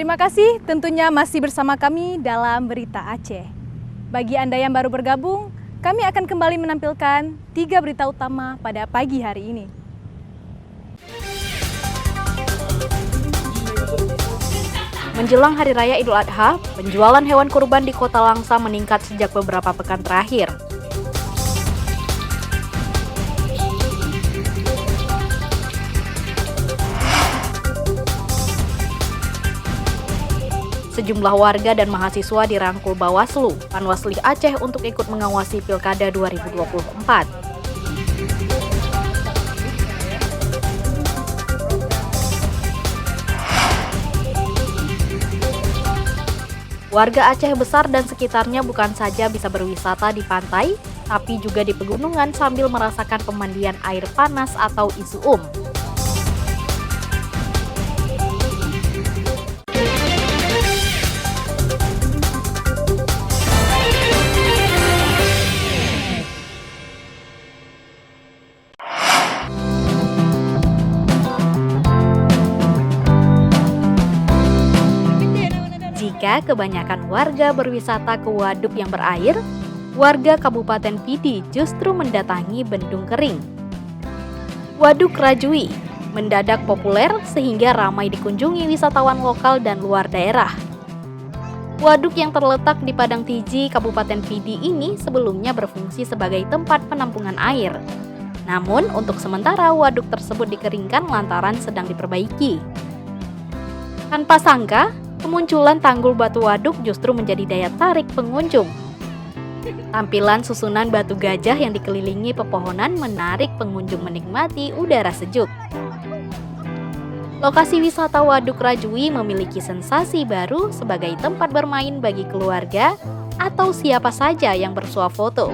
Terima kasih tentunya masih bersama kami dalam Berita Aceh. Bagi Anda yang baru bergabung, kami akan kembali menampilkan 3 berita utama pada pagi hari ini. Menjelang Hari Raya Idul Adha, penjualan hewan kurban di Kota Langsa meningkat sejak beberapa pekan terakhir. Sejumlah warga dan mahasiswa dirangkul Bawaslu, Panwasli Aceh untuk ikut mengawasi Pilkada 2024. Warga Aceh Besar dan sekitarnya bukan saja bisa berwisata di pantai, tapi juga di pegunungan sambil merasakan pemandian air panas atau isuum. Jika kebanyakan warga berwisata ke waduk yang berair, warga Kabupaten Pidi justru mendatangi bendung kering. Waduk Rajui mendadak populer sehingga ramai dikunjungi wisatawan lokal dan luar daerah. Waduk yang terletak di Padang Tiji, Kabupaten Pidi ini sebelumnya berfungsi sebagai tempat penampungan air. Namun untuk sementara waduk tersebut dikeringkan lantaran sedang diperbaiki. Tanpa sangka, kemunculan tanggul batu waduk justru menjadi daya tarik pengunjung. Tampilan susunan batu gajah yang dikelilingi pepohonan menarik pengunjung menikmati udara sejuk. Lokasi wisata Waduk Rajui memiliki sensasi baru sebagai tempat bermain bagi keluarga atau siapa saja yang bersuah foto.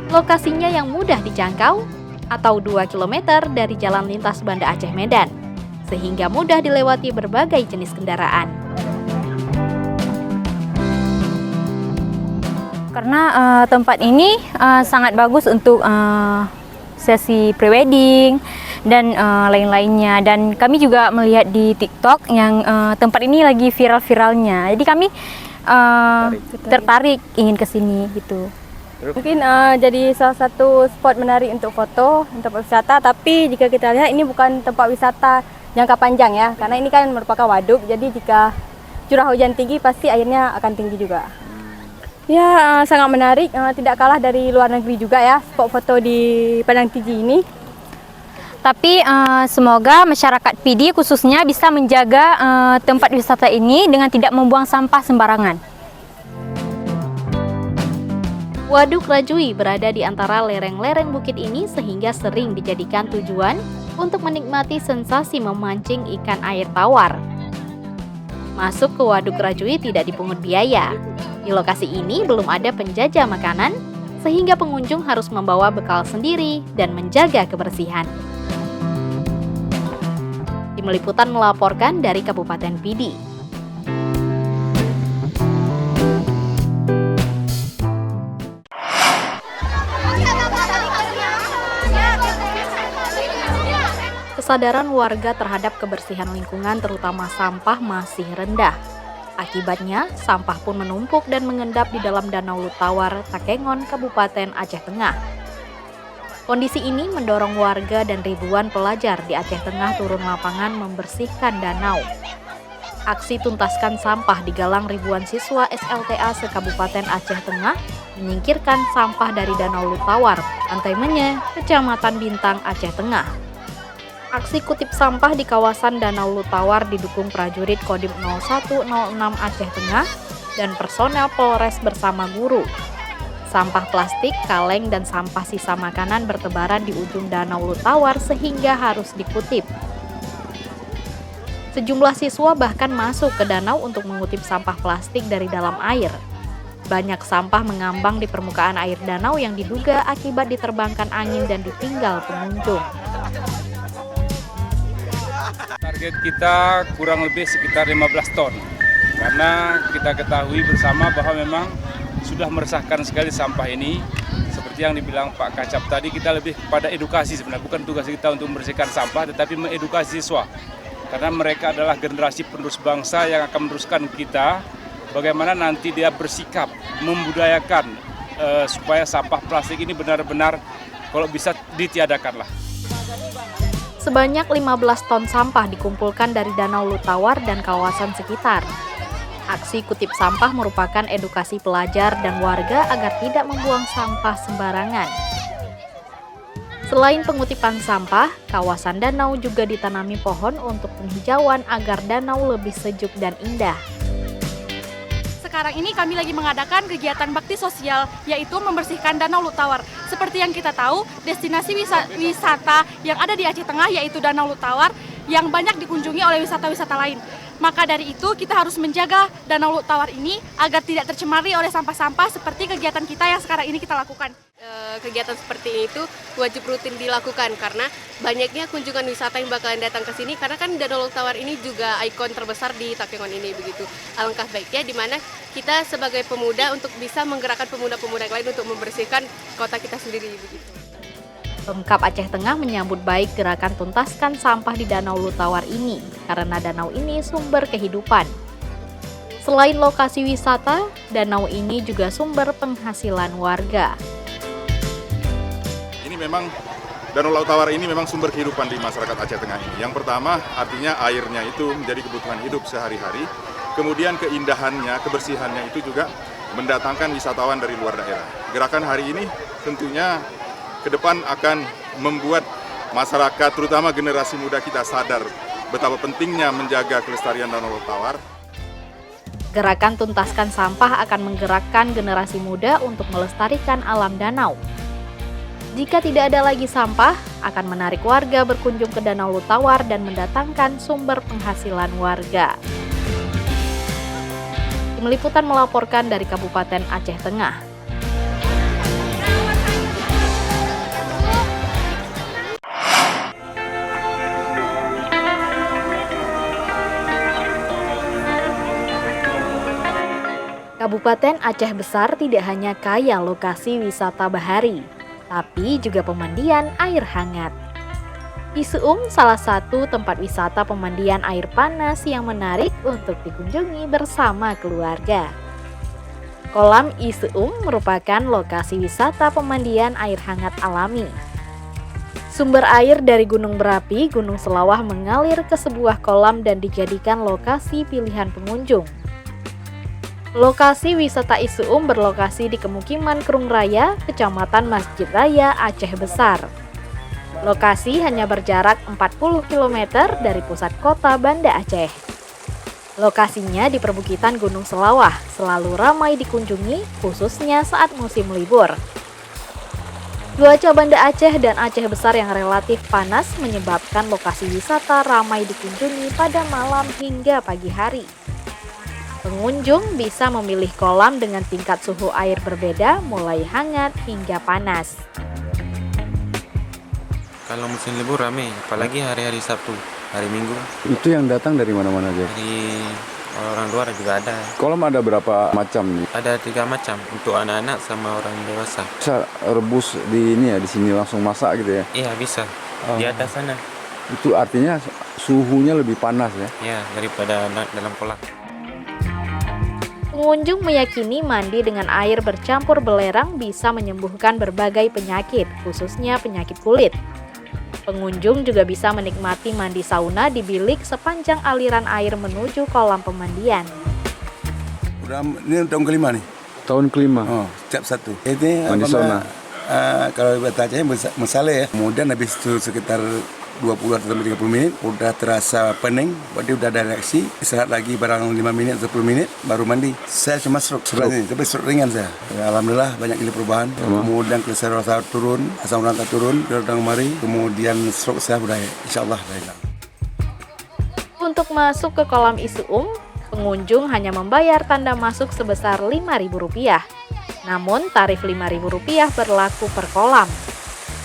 Lokasinya yang mudah dijangkau atau 2 km dari jalan lintas Banda Aceh Medan, sehingga mudah dilewati berbagai jenis kendaraan. Karena tempat ini sangat bagus untuk sesi prewedding dan lain-lainnya. Dan kami juga melihat di TikTok yang tempat ini lagi viral-viralnya. Jadi kami tertarik ingin ke sini gitu. Mungkin jadi salah satu spot menarik untuk foto, untuk wisata. Tapi jika kita lihat ini bukan tempat wisata jangka panjang ya, karena ini kan merupakan waduk, jadi jika curah hujan tinggi pasti airnya akan tinggi juga. Ya, sangat menarik, tidak kalah dari luar negeri juga ya, spot foto di Padang Tiji ini. Tapi semoga masyarakat Pidi khususnya bisa menjaga tempat wisata ini dengan tidak membuang sampah sembarangan. Waduk Rajui berada di antara lereng-lereng bukit ini sehingga sering dijadikan tujuan untuk menikmati sensasi memancing ikan air tawar. Masuk ke Waduk Rajui tidak dipungut biaya. Di lokasi ini belum ada penjajah makanan, sehingga pengunjung harus membawa bekal sendiri dan menjaga kebersihan. Tim Liputan melaporkan dari Kabupaten Pidi. Kesadaran warga terhadap kebersihan lingkungan terutama sampah masih rendah. Akibatnya, sampah pun menumpuk dan mengendap di dalam Danau Lutawar, Takengon, Kabupaten Aceh Tengah. Kondisi ini mendorong warga dan ribuan pelajar di Aceh Tengah turun lapangan membersihkan danau. Aksi tuntaskan sampah digalang ribuan siswa SLTA se-Kabupaten Aceh Tengah menyingkirkan sampah dari Danau Lutawar, Pantai Menye, Kecamatan Bintang, Aceh Tengah. Aksi kutip sampah di kawasan Danau Lutawar didukung prajurit Kodim 0106 Aceh Tengah dan personel Polres bersama guru. Sampah plastik, kaleng, dan sampah sisa makanan bertebaran di ujung Danau Lutawar sehingga harus dikutip. Sejumlah siswa bahkan masuk ke danau untuk mengutip sampah plastik dari dalam air. Banyak sampah mengambang di permukaan air danau yang diduga akibat diterbangkan angin dan ditinggal pengunjung. Target kita kurang lebih sekitar 15 ton, karena kita ketahui bersama bahwa memang sudah meresahkan sekali sampah ini. Seperti yang dibilang Pak Kacap tadi, kita lebih pada edukasi sebenarnya, bukan tugas kita untuk membersihkan sampah, tetapi mengedukasi siswa. Karena mereka adalah generasi penerus bangsa yang akan meneruskan kita bagaimana nanti dia bersikap, membudayakan supaya sampah plastik ini benar-benar kalau bisa ditiadakanlah. Sebanyak 15 ton sampah dikumpulkan dari Danau Lutawar dan kawasan sekitar. Aksi kutip sampah merupakan edukasi pelajar dan warga agar tidak membuang sampah sembarangan. Selain pengutipan sampah, kawasan danau juga ditanami pohon untuk penghijauan agar danau lebih sejuk dan indah. Sekarang ini kami lagi mengadakan kegiatan bakti sosial, yaitu membersihkan Danau Lutawar. Seperti yang kita tahu, destinasi wisata yang ada di Aceh Tengah yaitu Danau Lutawar yang banyak dikunjungi oleh wisata-wisata lain. Maka dari itu kita harus menjaga Danau Lutawar ini agar tidak tercemari oleh sampah-sampah seperti kegiatan kita yang sekarang ini kita lakukan. Kegiatan seperti itu wajib rutin dilakukan karena banyaknya kunjungan wisata yang bakalan datang ke sini karena kan Danau Lutawar ini juga ikon terbesar di Takengon ini begitu. Alangkah baiknya di mana kita sebagai pemuda untuk bisa menggerakkan pemuda-pemuda yang lain untuk membersihkan kota kita sendiri begitu. Pemkab Aceh Tengah menyambut baik gerakan tuntaskan sampah di Danau Lutawar ini karena danau ini sumber kehidupan. Selain lokasi wisata, danau ini juga sumber penghasilan warga. Memang Danau Lutawar ini memang sumber kehidupan di masyarakat Aceh Tengah ini. Yang pertama, artinya airnya itu menjadi kebutuhan hidup sehari-hari. Kemudian keindahannya, kebersihannya itu juga mendatangkan wisatawan dari luar daerah. Gerakan hari ini tentunya ke depan akan membuat masyarakat, terutama generasi muda kita sadar betapa pentingnya menjaga kelestarian Danau Lutawar. Gerakan tuntaskan sampah akan menggerakkan generasi muda untuk melestarikan alam danau. Jika tidak ada lagi sampah, akan menarik warga berkunjung ke Danau Lutawar dan mendatangkan sumber penghasilan warga. Tim Liputan melaporkan dari Kabupaten Aceh Tengah. Kabupaten Aceh Besar tidak hanya kaya lokasi wisata bahari, tapi juga pemandian air hangat. Isuum salah satu tempat wisata pemandian air panas yang menarik untuk dikunjungi bersama keluarga. Kolam Isuum merupakan lokasi wisata pemandian air hangat alami. Sumber air dari gunung berapi Gunung Selawah mengalir ke sebuah kolam dan dijadikan lokasi pilihan pengunjung. Lokasi wisata Isuum berlokasi di Kemukiman Kerung Raya, Kecamatan Masjid Raya, Aceh Besar. Lokasi hanya berjarak 40 km dari pusat kota Banda Aceh. Lokasinya di perbukitan Gunung Selawah, selalu ramai dikunjungi, khususnya saat musim libur. Cuaca Banda Aceh dan Aceh Besar yang relatif panas menyebabkan lokasi wisata ramai dikunjungi pada malam hingga pagi hari. Pengunjung bisa memilih kolam dengan tingkat suhu air berbeda, mulai hangat hingga panas. Kalau musim libur ramai, apalagi hari-hari Sabtu, hari Minggu. Itu yang datang dari mana-mana aja? Dari orang luar juga ada. Kolam ada berapa macam nih? Ada 3 macam, untuk anak-anak sama orang dewasa. Bisa rebus di ini ya, di sini langsung masak gitu ya? Iya bisa, di atas sana. Itu artinya suhunya lebih panas ya? Ya, daripada dalam kolam. Pengunjung meyakini mandi dengan air bercampur belerang bisa menyembuhkan berbagai penyakit, khususnya penyakit kulit. Pengunjung juga bisa menikmati mandi sauna di bilik sepanjang aliran air menuju kolam pemandian. Ini tahun kelima nih. Tahun kelima? Oh, setiap satu. Ini mandi sauna? Kalau bahasa Aceh mesale ya. Kemudian habis itu sekitar 20-30 menit udah terasa pening, berarti udah ada reaksi. Istirahat lagi barang 5 menit atau 10 menit baru mandi. Saya cuma stroke ini, tapi stroke ringan saya. Ya, alhamdulillah banyak ini perubahan. Kemudian kolesterol saya turun, asam urat turun, datang kemari. Kemudian stroke saya udah insyaallah udah hilang. Untuk masuk ke kolam Isuum, pengunjung hanya membayar tanda masuk sebesar Rp5.000. Namun tarif Rp5.000 berlaku per kolam.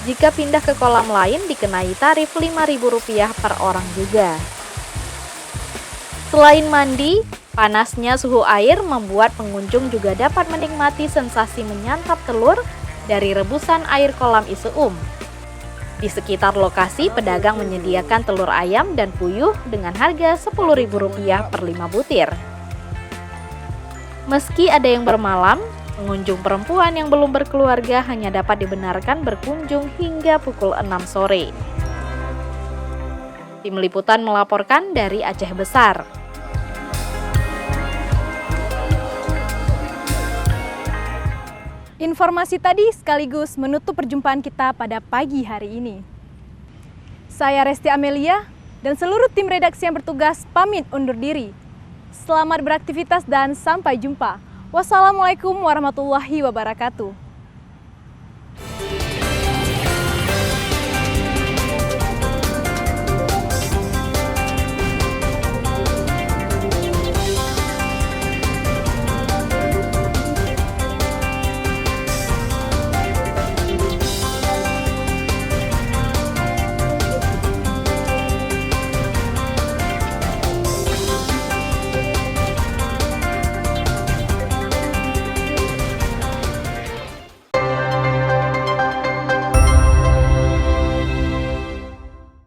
Jika pindah ke kolam lain dikenai tarif Rp5.000 per orang juga. Selain mandi, panasnya suhu air membuat pengunjung juga dapat menikmati sensasi menyantap telur dari rebusan air kolam Isuum. Di sekitar lokasi, pedagang menyediakan telur ayam dan puyuh dengan harga Rp10.000 per 5 butir. Meski ada yang bermalam, pengunjung perempuan yang belum berkeluarga hanya dapat dibenarkan berkunjung hingga pukul 6 sore. Tim Liputan melaporkan dari Aceh Besar. Informasi tadi sekaligus menutup perjumpaan kita pada pagi hari ini. Saya Resti Amelia dan seluruh tim redaksi yang bertugas pamit undur diri. Selamat beraktivitas dan sampai jumpa. Wassalamualaikum warahmatullahi wabarakatuh.